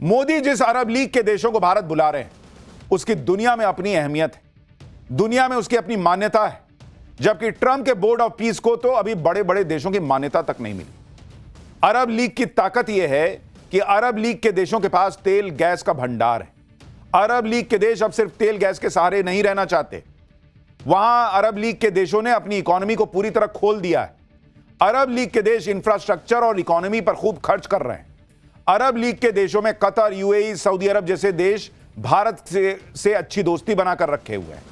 मोदी जिस अरब लीग के देशों को भारत बुला रहे हैं उसकी दुनिया में अपनी अहमियत है, दुनिया में उसकी अपनी मान्यता है, जबकि ट्रंप के बोर्ड ऑफ पीस को तो अभी बड़े बड़े देशों की मान्यता तक नहीं मिली। अरब लीग की ताकत यह है कि अरब लीग के देशों के पास तेल गैस का भंडार है। अरब लीग के देश अब सिर्फ तेल गैस के सहारे नहीं रहना चाहते। वहां अरब लीग के देशों ने अपनी इकोनॉमी को पूरी तरह खोल दिया है। अरब लीग के देश इंफ्रास्ट्रक्चर और इकोनॉमी पर खूब खर्च कर रहे हैं। अरब लीग के देशों में कतर, यूएई, सऊदी अरब जैसे देश भारत से अच्छी दोस्ती बनाकर रखे हुए हैं।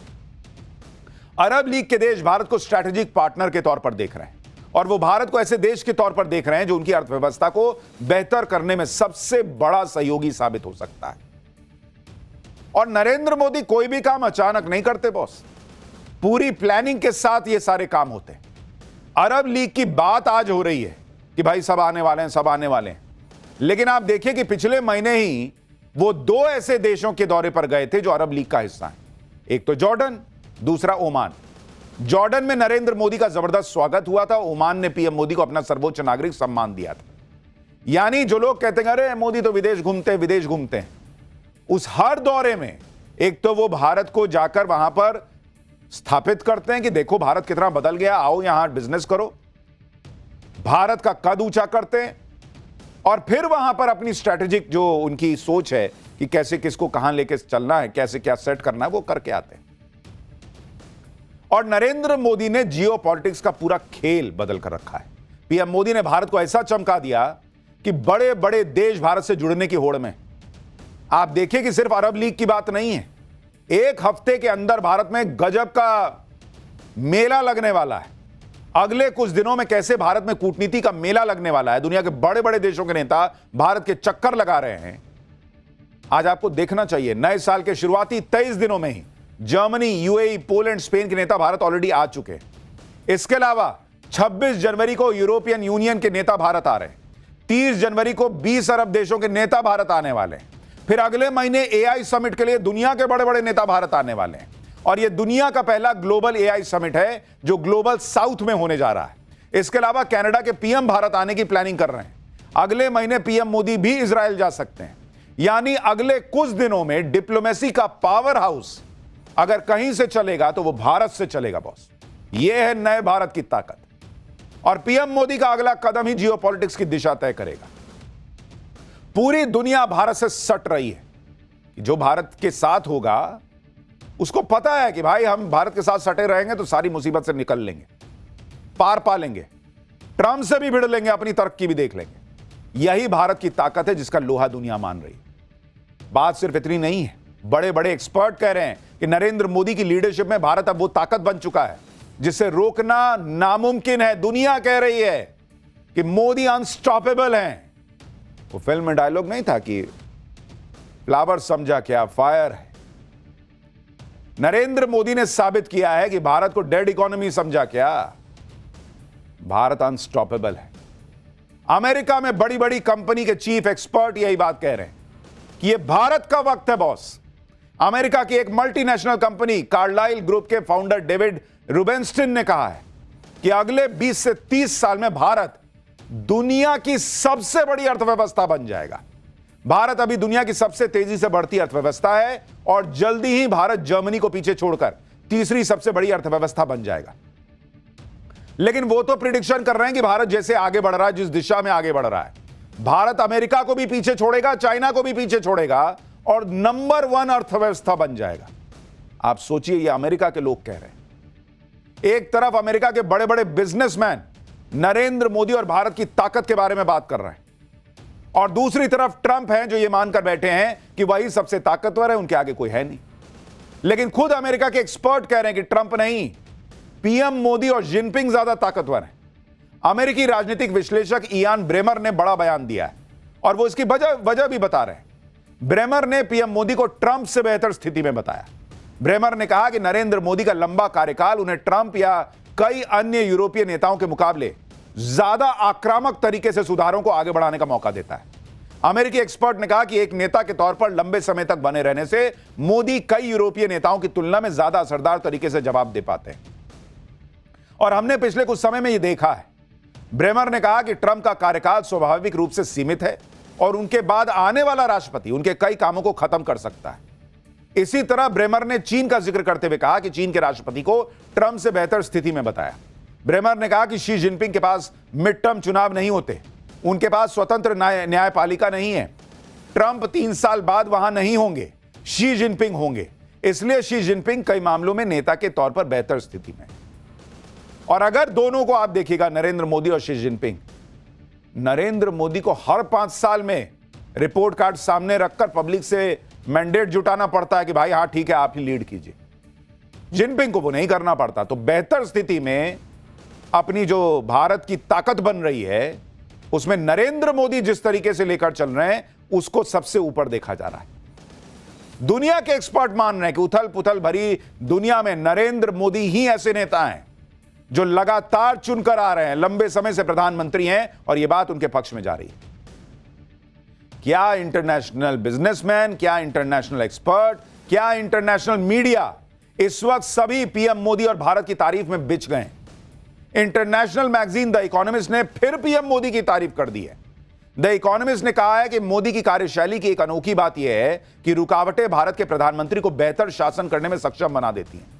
अरब लीग के देश भारत को स्ट्रैटेजिक पार्टनर के तौर पर देख रहे हैं और वो भारत को ऐसे देश के तौर पर देख रहे हैं जो उनकी अर्थव्यवस्था को बेहतर करने में सबसे बड़ा सहयोगी साबित हो सकता है। और नरेंद्र मोदी कोई भी काम अचानक नहीं करते बॉस, पूरी प्लानिंग के साथ ये सारे काम होते हैं। अरब लीग की बात आज हो रही है कि भाई सब आने वाले हैं, सब आने वाले हैं, लेकिन आप देखिए कि पिछले महीने ही वो दो ऐसे देशों के दौरे पर गए थे जो अरब लीग का हिस्सा हैं। एक तो जॉर्डन, दूसरा ओमान। जॉर्डन में नरेंद्र मोदी का जबरदस्त स्वागत हुआ था। ओमान ने पीएम मोदी को अपना सर्वोच्च नागरिक सम्मान दिया था। यानी जो लोग कहते हैं अरे मोदी तो विदेश घूमते हैं, उस हर दौरे में एक तो वो भारत को जाकर वहां पर स्थापित करते हैं कि देखो भारत कितना बदल गया, आओ यहां बिजनेस करो, भारत का कद ऊंचा करते हैं और फिर वहां पर अपनी स्ट्रैटेजिक जो उनकी सोच है कि कैसे किसको कहां लेके चलना है, कैसे क्या सेट करना है, वो करके आते हैं। और नरेंद्र मोदी ने जियो पॉलिटिक्स का पूरा खेल बदल कर रखा है। पीएम मोदी ने भारत को ऐसा चमका दिया कि बड़े बड़े देश भारत से जुड़ने की होड़ में। आप देखिए कि सिर्फ अरब लीग की बात नहीं है, एक हफ्ते के अंदर भारत में गजब का मेला लगने वाला है। अगले कुछ दिनों में कैसे भारत में कूटनीति का मेला लगने वाला है, दुनिया के बड़े बड़े देशों के नेता भारत के चक्कर लगा रहे हैं। आज आपको देखना चाहिए, नए साल के शुरुआती 23 दिनों में ही जर्मनी, यूएई, पोलैंड, स्पेन के नेता भारत ऑलरेडी आ चुके हैं। इसके अलावा 26 जनवरी को यूरोपियन यूनियन के नेता भारत आ रहे हैं। 30 जनवरी को 20 अरब देशों के नेता भारत आने वाले हैं। फिर अगले महीने एआई समिट के लिए दुनिया के बड़े बड़े नेता भारत आने वाले हैं और यह दुनिया का पहला ग्लोबल एआई समिट है जो ग्लोबल साउथ में होने जा रहा है। इसके अलावा कनाडा के पीएम भारत आने की प्लानिंग कर रहे हैं। अगले महीने पीएम मोदी भी इजराइल जा सकते हैं। यानी अगले कुछ दिनों में डिप्लोमेसी का पावर हाउस अगर कहीं से चलेगा तो वो भारत से चलेगा बॉस। यह है नए भारत की ताकत और पीएम मोदी का अगला कदम ही जियो पॉलिटिक्स की दिशा तय करेगा। पूरी दुनिया भारत से सट रही है कि जो भारत के साथ होगा उसको पता है कि भाई हम भारत के साथ सटे रहेंगे तो सारी मुसीबत से निकल लेंगे, पार पा लेंगे, ट्रंप से भी भिड़ लेंगे, अपनी तरक्की भी देख लेंगे। यही भारत की ताकत है जिसका लोहा दुनिया मान रही है। बात सिर्फ इतनी नहीं है, बड़े बड़े एक्सपर्ट कह रहे हैं कि नरेंद्र मोदी की लीडरशिप में भारत अब वो ताकत बन चुका है जिसे रोकना नामुमकिन है। दुनिया कह रही है कि मोदी अनस्टॉपेबल हैं। वो फिल्म में डायलॉग नहीं था कि फ्लावर समझा क्या फायर है। नरेंद्र मोदी ने साबित किया है कि भारत को डेड इकोनॉमी समझा क्या, भारत अनस्टॉपेबल है। अमेरिका में बड़ी बड़ी कंपनी के चीफ एक्सपर्ट यही बात कह रहे हैं कि यह भारत का वक्त है बॉस। अमेरिका की एक मल्टीनेशनल कंपनी कार्लाइल ग्रुप के फाउंडर डेविड रूबेनस्टीन ने कहा है कि अगले 20 से 30 साल में भारत दुनिया की सबसे बड़ी अर्थव्यवस्था बन जाएगा। भारत अभी दुनिया की सबसे तेजी से बढ़ती अर्थव्यवस्था है और जल्दी ही भारत जर्मनी को पीछे छोड़कर तीसरी सबसे बड़ी अर्थव्यवस्था बन जाएगा। लेकिन वो तो प्रिडिक्शन कर रहे हैं कि भारत जैसे आगे बढ़ रहा है, जिस दिशा में आगे बढ़ रहा है, भारत अमेरिका को भी पीछे छोड़ेगा, चाइना को भी पीछे छोड़ेगा और नंबर 1 अर्थव्यवस्था बन जाएगा। आप सोचिए, ये अमेरिका के लोग कह रहे हैं। एक तरफ अमेरिका के बड़े बड़े बिजनेसमैन नरेंद्र मोदी और भारत की ताकत के बारे में बात कर रहे हैं और दूसरी तरफ ट्रंप हैं जो ये मानकर बैठे हैं कि वही सबसे ताकतवर है, उनके आगे कोई है नहीं। लेकिन खुद अमेरिका के एक्सपर्ट कह रहे हैं कि ट्रंप नहीं, पीएम मोदी और जिनपिंग ज्यादा ताकतवर हैं। अमेरिकी राजनीतिक विश्लेषक इयान ब्रेमर ने बड़ा बयान दिया है और वो इसकी वजह भी बता रहे हैं। ब्रेमर ने पीएम मोदी को ट्रंप से बेहतर स्थिति में बताया। ब्रेमर ने कहा कि नरेंद्र मोदी का लंबा कार्यकाल उन्हें ट्रंप या कई अन्य यूरोपीय नेताओं के मुकाबले ज्यादा आक्रामक तरीके से सुधारों को आगे बढ़ाने का मौका देता है। अमेरिकी एक्सपर्ट ने कहा कि एक नेता के तौर पर लंबे समय तक बने रहने से मोदी कई यूरोपीय नेताओं की तुलना में ज्यादा असरदार तरीके से जवाब दे पाते हैं और हमने पिछले कुछ समय में यह देखा है। ब्रेमर ने कहा कि ट्रंप का कार्यकाल स्वाभाविक रूप से सीमित है, और उनके बाद आने वाला राष्ट्रपति उनके कई कामों को खत्म कर सकता है। इसी तरह ब्रेमर ने चीन का जिक्र करते हुए कहा कि चीन के राष्ट्रपति को ट्रंप से बेहतर स्थिति में बताया। ब्रेमर ने कहा कि शी जिनपिंग के पास मिड टर्म चुनाव नहीं होते, उनके पास स्वतंत्र न्यायपालिका नहीं है। ट्रंप 3 साल बाद वहां नहीं होंगे, शी जिनपिंग होंगे, इसलिए शी जिनपिंग कई मामलों में नेता के तौर पर बेहतर स्थिति में। और अगर दोनों को आप देखिएगा, नरेंद्र मोदी और शी जिनपिंग, नरेंद्र मोदी को हर 5 साल में रिपोर्ट कार्ड सामने रखकर पब्लिक से मैंडेट जुटाना पड़ता है कि भाई हां ठीक है आप ही लीड कीजिए। जिनपिंग को वो नहीं करना पड़ता। तो बेहतर स्थिति में अपनी जो भारत की ताकत बन रही है, उसमें नरेंद्र मोदी जिस तरीके से लेकर चल रहे हैं उसको सबसे ऊपर देखा जा रहा है। दुनिया के एक्सपर्ट मान रहे हैं कि उथल पुथल भरी दुनिया में नरेंद्र मोदी ही ऐसे नेता हैं जो लगातार चुनकर आ रहे हैं, लंबे समय से प्रधानमंत्री हैं और यह बात उनके पक्ष में जा रही है। क्या इंटरनेशनल बिजनेसमैन, क्या इंटरनेशनल एक्सपर्ट, क्या इंटरनेशनल मीडिया इस वक्त सभी पीएम मोदी और भारत की तारीफ में बिछ गए। इंटरनेशनल मैगजीन द इकोनॉमिस्ट ने फिर पीएम मोदी की तारीफ कर दी है। द इकोनॉमिस्ट ने कहा है कि मोदी की कार्यशैली की एक अनोखी बात यह है कि रुकावटें भारत के प्रधानमंत्री को बेहतर शासन करने में सक्षम बना देती हैं।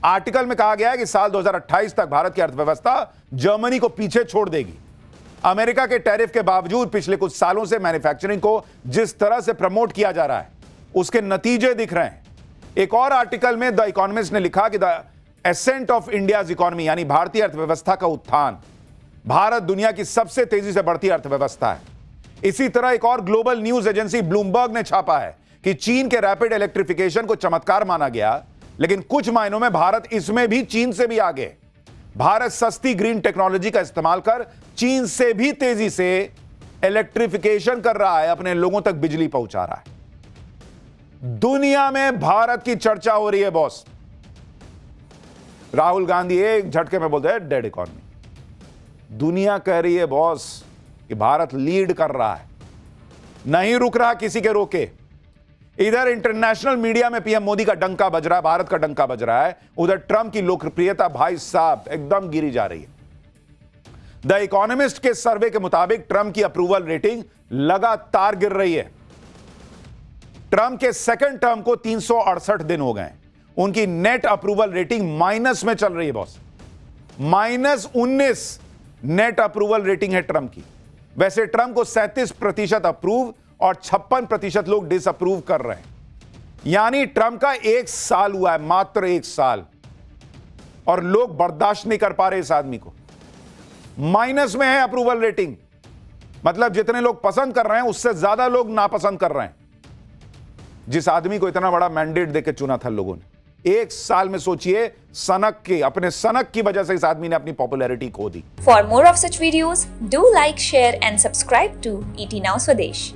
आर्टिकल में कहा गया है कि साल 2028 तक भारत की अर्थव्यवस्था जर्मनी को पीछे छोड़ देगी। अमेरिका के टैरिफ के बावजूद पिछले कुछ सालों से मैन्युफैक्चरिंग को जिस तरह से प्रमोट किया जा रहा है उसके नतीजे दिख रहे हैं। एक और आर्टिकल में द इकोनॉमिस्ट ने लिखा कि the ascent of India's economy, यानी भारतीय अर्थव्यवस्था का उत्थान, भारत दुनिया की सबसे तेजी से बढ़ती अर्थव्यवस्था है। इसी तरह एक और ग्लोबल न्यूज एजेंसी ब्लूमबर्ग ने छापा है कि चीन के रैपिड इलेक्ट्रिफिकेशन को चमत्कार माना गया, लेकिन कुछ मायनों में भारत इसमें भी चीन से भी आगे। भारत सस्ती ग्रीन टेक्नोलॉजी का इस्तेमाल कर चीन से भी तेजी से इलेक्ट्रिफिकेशन कर रहा है, अपने लोगों तक बिजली पहुंचा रहा है। दुनिया में भारत की चर्चा हो रही है बॉस। राहुल गांधी एक झटके में बोलते हैं डेड इकोनॉमी। दुनिया कह रही है बॉस कि भारत लीड कर रहा है, नहीं रुक रहा किसी के रोके। इधर इंटरनेशनल मीडिया में पीएम मोदी का डंका बज रहा है, भारत का डंका बज रहा है, उधर ट्रंप की लोकप्रियता भाई साहब एकदम गिरी जा रही है। द इकोनॉमिस्ट के सर्वे के मुताबिक ट्रंप की अप्रूवल रेटिंग लगातार गिर रही है। ट्रंप के सेकंड टर्म को 368 दिन हो गए, उनकी नेट अप्रूवल रेटिंग माइनस में चल रही है बॉस। -19 नेट अप्रूवल रेटिंग है ट्रंप की। वैसे ट्रंप को 37% अप्रूव और 56% लोग डिसअप्रूव कर रहे हैं। यानी ट्रंप का 1 साल हुआ है, मात्र 1 साल, और लोग बर्दाश्त नहीं कर पा रहे इस आदमी को। माइनस में है अप्रूवल रेटिंग, मतलब जितने लोग पसंद कर रहे हैं उससे ज्यादा लोग नापसंद कर रहे हैं जिस आदमी को इतना बड़ा मैंडेट देकर चुना था लोगों ने। 1 साल में सोचिए, अपने सनक की वजह से इस आदमी ने अपनी पॉपुलैरिटी खो दी। For more of such videos do like, share and subscribe to ET Now Swadesh।